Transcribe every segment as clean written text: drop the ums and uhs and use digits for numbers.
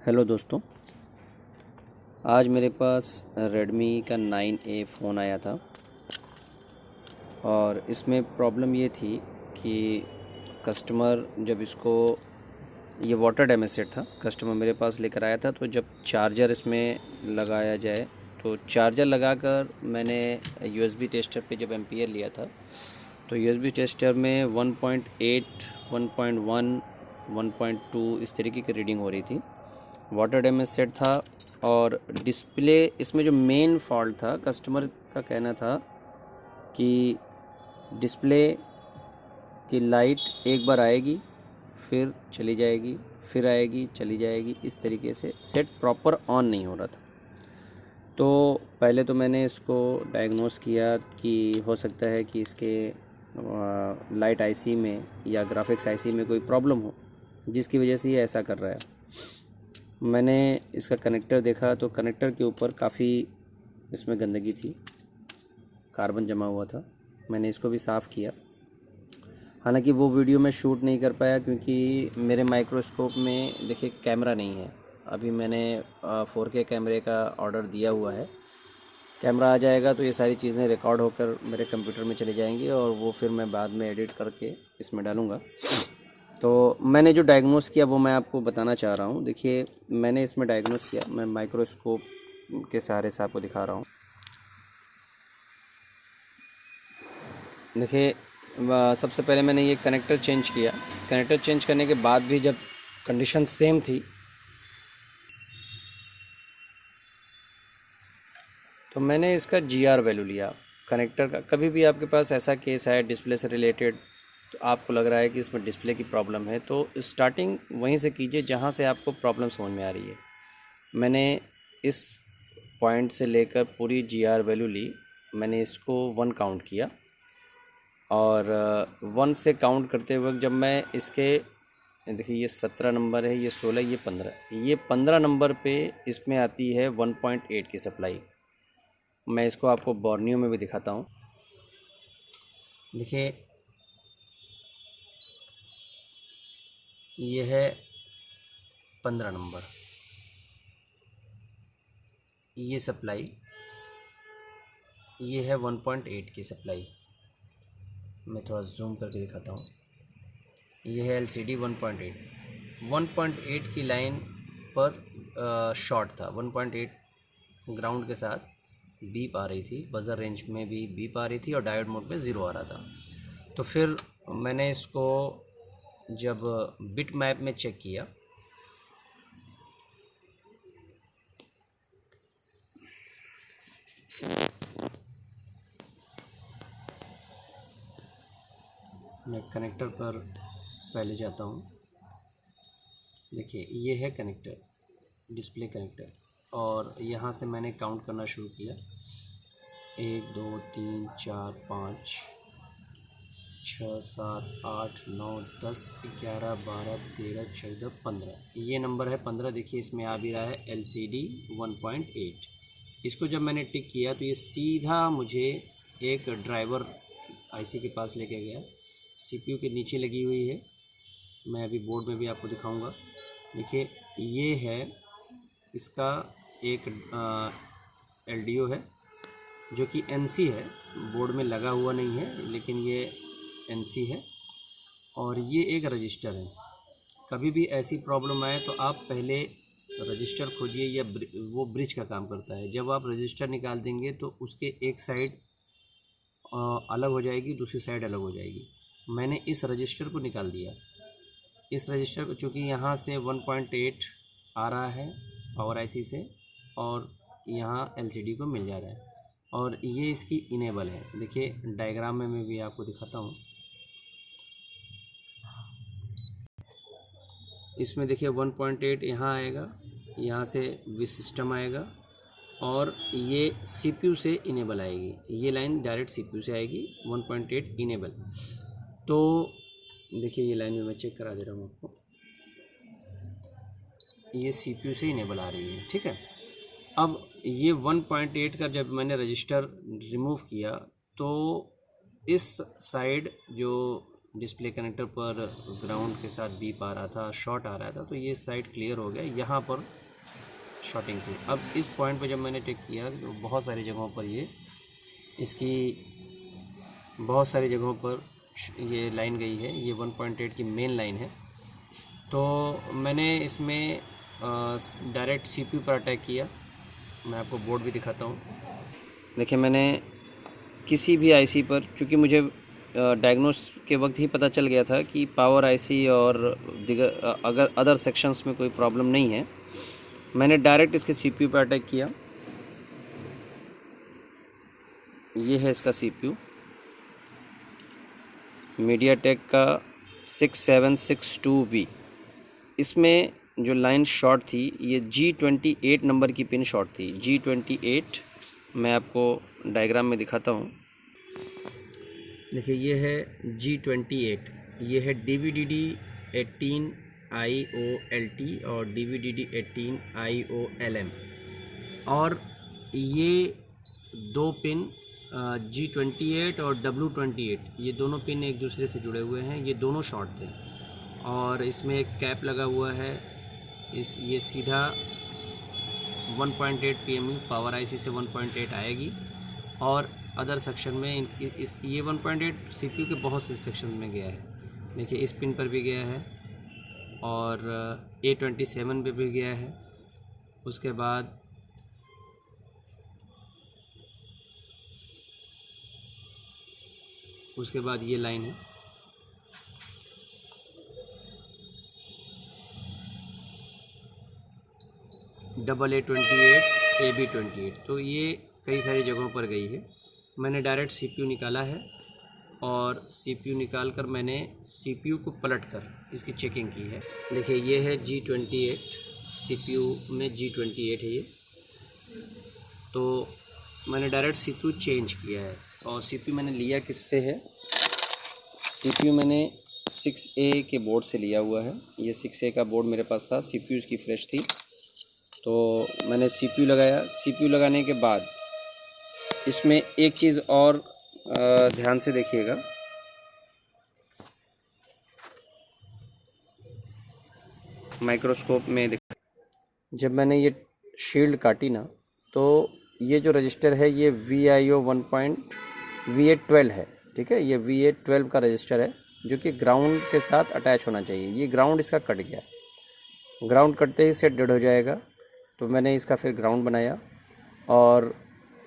Hello दोस्तों, आज मेरे पास रेडमी का 9A फ़ोन आया था और इसमें प्रॉब्लम ये थी कि कस्टमर जब इसको ये वाटर डैमेज सेट था, कस्टमर मेरे पास लेकर आया था। तो जब चार्जर इसमें लगाया जाए तो चार्जर लगाकर मैंने यूएसबी टेस्टर पे जब एम्पियर लिया था तो यूएसबी टेस्टर में 1.8, 1.1, 1.2 इस तरीके की रीडिंग हो रही थी। वाटर डैमेज सेट था और डिस्प्ले इसमें जो मेन फॉल्ट था, कस्टमर का कहना था कि डिस्प्ले की लाइट एक बार आएगी फिर चली जाएगी, फिर आएगी चली जाएगी, इस तरीके से सेट प्रॉपर ऑन नहीं हो रहा था। तो पहले तो मैंने इसको डायग्नोस किया कि हो सकता है कि इसके लाइट आईसी में या ग्राफिक्स आईसी में कोई प्रॉब्लम हो जिसकी वजह से ये ऐसा कर रहा है। मैंने इसका कनेक्टर देखा तो कनेक्टर के ऊपर काफ़ी इसमें गंदगी थी, कार्बन जमा हुआ था। मैंने इसको भी साफ़ किया। हालांकि वो वीडियो मैं शूट नहीं कर पाया क्योंकि मेरे माइक्रोस्कोप में देखिए कैमरा नहीं है। अभी मैंने 4K कैमरे का ऑर्डर दिया हुआ है। कैमरा आ जाएगा तो ये सारी चीज़ें रिकॉर्ड होकर मेरे कंप्यूटर में चली जाएंगी और वो फिर मैं बाद में एडिट करके इसमें डालूँगा। तो मैंने जो डायग्नोस किया वो मैं आपको बताना चाह रहा हूँ। देखिए, मैंने इसमें डायग्नोस किया, मैं माइक्रोस्कोप के सहारे से आपको दिखा रहा हूँ। देखिए, सबसे पहले मैंने ये कनेक्टर चेंज किया। कनेक्टर चेंज करने के बाद भी जब कंडीशन सेम थी तो मैंने इसका GR वैल्यू लिया कनेक्टर का। कभी भी आपके पास ऐसा केस है डिस्प्ले से रिलेटेड तो आपको लग रहा है कि इसमें डिस्प्ले की प्रॉब्लम है, तो स्टार्टिंग वहीं से कीजिए जहाँ से आपको प्रॉब्लम समझ में आ रही है। मैंने इस पॉइंट से लेकर पूरी GR वैल्यू ली। मैंने इसको 1 काउंट किया और 1 से काउंट करते वक्त जब मैं इसके, देखिए ये 17 नंबर है, ये 16, ये 15 नंबर पे इसमें आती है 1.8 की सप्लाई। मैं इसको आपको बोर्नियो में भी दिखाता हूँ। देखिए, ये है 15 नंबर, ये सप्लाई, ये है 1.8 की सप्लाई। मैं थोड़ा जूम करके दिखाता हूँ। ये है LCD 1.8 की लाइन पर शॉर्ट था। 1.8 ग्राउंड के साथ बीप आ रही थी, बजर रेंज में भी बीप आ रही थी और डायोड मोड में 0 आ रहा था। तो फिर मैंने इसको जब बिट मैप में चेक किया मैं कनेक्टर पर पहले जाता हूँ। देखिए, ये है कनेक्टर, डिस्प्ले कनेक्टर, और यहाँ से मैंने काउंट करना शुरू किया। 1 2 3 4 5 6 7 8 9 10 11 12 13 14 15, ये नंबर है 15। देखिए, इसमें आ भी रहा है LCD 1.8। इसको जब मैंने टिक किया तो ये सीधा मुझे एक ड्राइवर IC के पास लेके गया। CPU के नीचे लगी हुई है। मैं अभी बोर्ड में भी आपको दिखाऊंगा। देखिए, ये है इसका एक LDO है जो कि NC है, बोर्ड में लगा हुआ नहीं है लेकिन ये NC है। और ये एक रजिस्टर है। कभी भी ऐसी प्रॉब्लम आए तो आप पहले रजिस्टर खोजिए, या वो ब्रिज का काम करता है। जब आप रजिस्टर निकाल देंगे तो उसके एक साइड अलग हो जाएगी, दूसरी साइड अलग हो जाएगी। मैंने इस रजिस्टर को निकाल दिया। इस रजिस्टर को, चूँकि यहाँ से 1.8 आ रहा है पावर IC से और यहाँ LCD को मिल जा रहा है, और ये इसकी इनेबल है। देखिए, डायग्राम में मैं भी आपको दिखाता हूँ। इसमें देखिए 1.8 यहाँ आएगा, यहाँ से भी सिस्टम आएगा और ये CPU से इनेबल आएगी। ये लाइन डायरेक्ट CPU से आएगी, 1.8 इनेबल। तो देखिए, ये लाइन में मैं चेक करा दे रहा हूँ आपको। ये CPU से इनेबल आ रही है, ठीक है। अब ये 1.8 का जब मैंने रजिस्टर रिमूव किया तो इस साइड जो डिस्प्ले कनेक्टर पर ग्राउंड के साथ बीप आ रहा था, शॉर्ट आ रहा था, तो ये साइड क्लियर हो गया। यहाँ पर शॉर्टिंग थी। अब इस पॉइंट पे जब मैंने टेक किया तो बहुत सारी जगहों पर ये लाइन गई है। ये 1.8 की मेन लाइन है। तो मैंने इसमें डायरेक्ट CPU पर अटैक किया। मैं आपको बोर्ड भी दिखाता हूँ। देखिए, मैंने किसी भी IC पर, क्योंकि मुझे डायग्नोस के वक्त ही पता चल गया था कि पावर IC और दिगर अगर अदर सेक्शंस में कोई प्रॉब्लम नहीं है, मैंने डायरेक्ट इसके CPU पर अटैक किया। ये है इसका CPU, मीडियाटेक का 6762V। इसमें जो लाइन शॉर्ट थी, ये G28 नंबर की पिन शॉर्ट थी। G28 मैं आपको डायग्राम में दिखाता हूँ। देखिए, ये है G28, ये है DVDD18 IOLT और DVDD18 IOLM, और ये दो पिन G28 और W28, ये दोनों पिन एक दूसरे से जुड़े हुए हैं। ये दोनों शॉर्ट थे और इसमें एक कैप लगा हुआ है। ये सीधा 1.8 PMU पावर IC से 1.8 आएगी, और अदर सेक्शन में ये 1.8 CPU के बहुत से सेक्शन में गया है। देखिए, इस पिन पर भी गया है और A27 पे भी गया है। उसके बाद ये लाइन है। AA28 AB28, तो ये कई सारी जगहों पर गई है। मैंने डायरेक्ट CPU निकाला है और CPU निकाल कर मैंने CPU को पलट कर इसकी चेकिंग की है। देखिए, ये है G28, CPU में G28 है ये। तो मैंने डायरेक्ट CPU चेंज किया है। और CPU मैंने लिया किससे है? CPU मैंने 6A के बोर्ड से लिया हुआ है। ये 6A का बोर्ड मेरे पास था, CPU इसकी फ्रेश थी, तो मैंने CPU लगाया। CPU लगाने के बाद इसमें एक चीज़ और ध्यान से देखिएगा। माइक्रोस्कोप में जब मैंने ये शील्ड काटी ना, तो ये जो रजिस्टर है ये VIO VA12 है। ठीक है, ये VA12 का रजिस्टर है, जो कि ग्राउंड के साथ अटैच होना चाहिए। ये ग्राउंड इसका कट गया। ग्राउंड कटते ही सेट डेड हो जाएगा। तो मैंने इसका फिर ग्राउंड बनाया और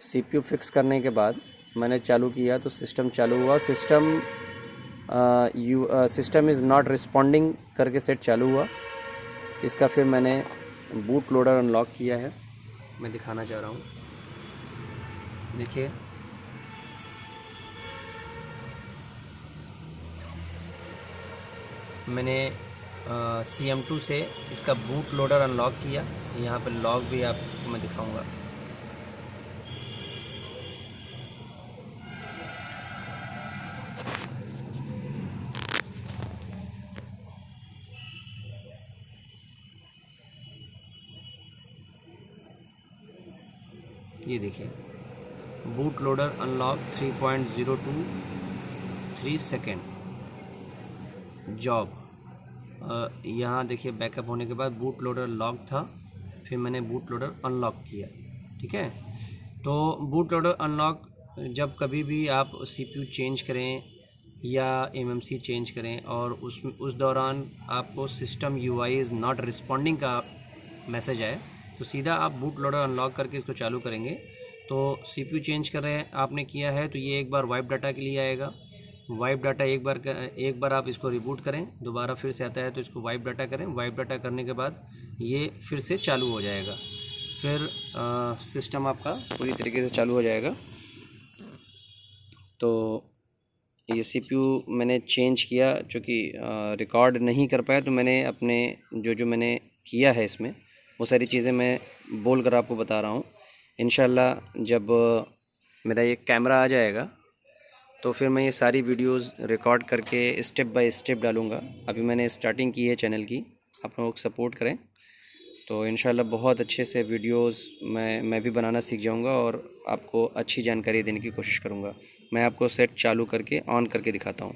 CPU फिक्स करने के बाद मैंने चालू किया, तो सिस्टम चालू हुआ। सिस्टम इज़ नॉट रिस्पॉन्डिंग करके सेट चालू हुआ। इसका फिर मैंने बूट लोडर अनलॉक किया है, मैं दिखाना चाह रहा हूँ। देखिए, मैंने CM2 से इसका बूट लोडर अनलॉक किया। यहाँ पर लॉक भी आपको मैं दिखाऊंगा। ये देखिए, boot loader unlock 3.023 second job. यहाँ देखिए, बैकअप होने के बाद बूट लोडर लॉक था, फिर मैंने बूट लोडर अनलॉक किया। ठीक है, तो बूट लोडर अनलॉक जब कभी भी आप CPU चेंज करें या MMC चेंज करें और उस दौरान आपको system UI is not responding का मैसेज आए, तो सीधा आप बूट लोडर अनलॉक करके इसको चालू करेंगे। तो CPU चेंज कर रहे हैं आपने किया है, तो ये एक बार वाइप डाटा के लिए आएगा। वाइप डाटा एक बार आप इसको रिबूट करें, दोबारा फिर से आता है तो इसको वाइप डाटा करें। वाइप डाटा करने के बाद ये फिर से चालू हो जाएगा। फिर सिस्टम आपका पूरी तरीके से चालू हो जाएगा। तो ये CPU मैंने चेंज किया, चूँकि रिकॉर्ड नहीं कर पाया, तो मैंने अपने जो मैंने किया है इसमें वो सारी चीज़ें मैं बोल कर आपको बता रहा हूँ। इंशाल्लाह जब मेरा ये कैमरा आ जाएगा तो फिर मैं ये सारी वीडियोस रिकॉर्ड करके स्टेप बाय स्टेप डालूँगा। अभी मैंने स्टार्टिंग की है चैनल की, आप लोग सपोर्ट करें तो इंशाल्लाह बहुत अच्छे से वीडियोस मैं भी बनाना सीख जाऊँगा और आपको अच्छी जानकारी देने की कोशिश करूँगा। मैं आपको सेट चालू करके ऑन करके दिखाता हूँ।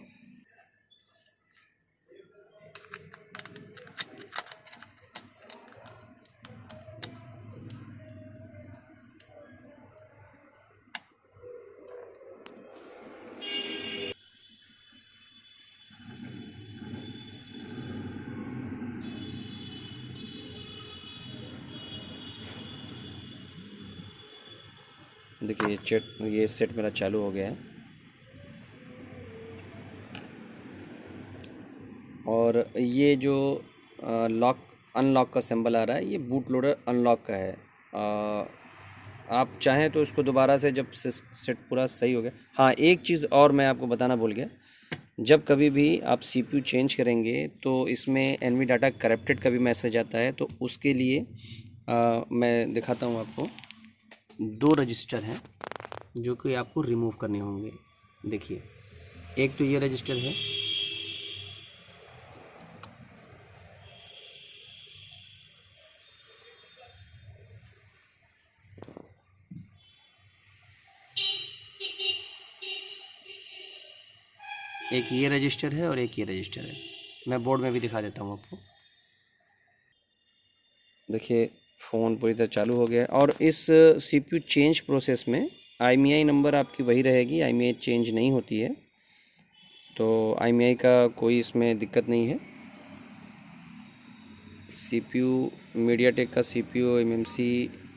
देखिए ये सेट मेरा चालू हो गया है और ये जो लॉक अनलॉक का सिंबल आ रहा है ये बूट लोडर अनलॉक का है। आप चाहें तो इसको दोबारा से जब सेट पूरा सही हो गया। हाँ, एक चीज़ और मैं आपको बताना भूल गया, जब कभी भी आप CPU चेंज करेंगे तो इसमें एनवी डाटा करप्टेड का भी मैसेज आता है। तो उसके लिए मैं दिखाता हूँ आपको, 2 रजिस्टर हैं जो कि आपको रिमूव करने होंगे। देखिए, एक तो ये रजिस्टर है, एक ये रजिस्टर है और एक ये रजिस्टर है। मैं बोर्ड में भी दिखा देता हूँ आपको। देखिए, फ़ोन पूरी तरह चालू हो गया है और इस CPU चेंज प्रोसेस में IMEI नंबर आपकी वही रहेगी, IMEI चेंज नहीं होती है। तो IMEI का कोई इसमें दिक्कत नहीं है। CPU मीडियाटेक का CPU MMC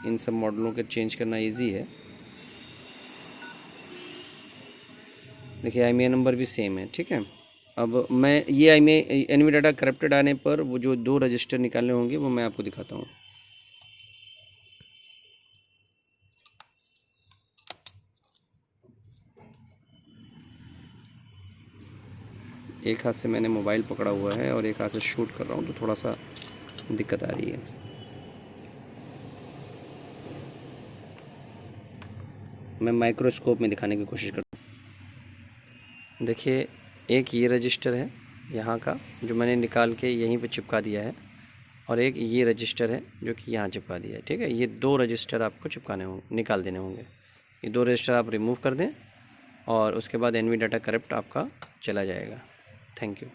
इन सब मॉडलों के चेंज करना इजी है। देखिए, IMEI नंबर भी सेम है, ठीक है। अब मैं ये IMEI एनवी डाटा करप्टेड आने पर वो जो 2 रजिस्टर निकालने होंगे वो मैं आपको दिखाता हूँ। एक हाथ से मैंने मोबाइल पकड़ा हुआ है और एक हाथ से शूट कर रहा हूँ, तो थोड़ा सा दिक्कत आ रही है। मैं माइक्रोस्कोप में दिखाने की कोशिश करता हूँ। देखिए, एक ये रजिस्टर है यहाँ का जो मैंने निकाल के यहीं पे चिपका दिया है और एक ये रजिस्टर है जो कि यहाँ चिपका दिया है, ठीक है। ये 2 रजिस्टर आपको चिपकाने होंगे, निकाल देने होंगे। ये 2 रजिस्टर आप रिमूव कर दें और उसके बाद एनवी डाटा करप्ट आपका चला जाएगा। Thank you.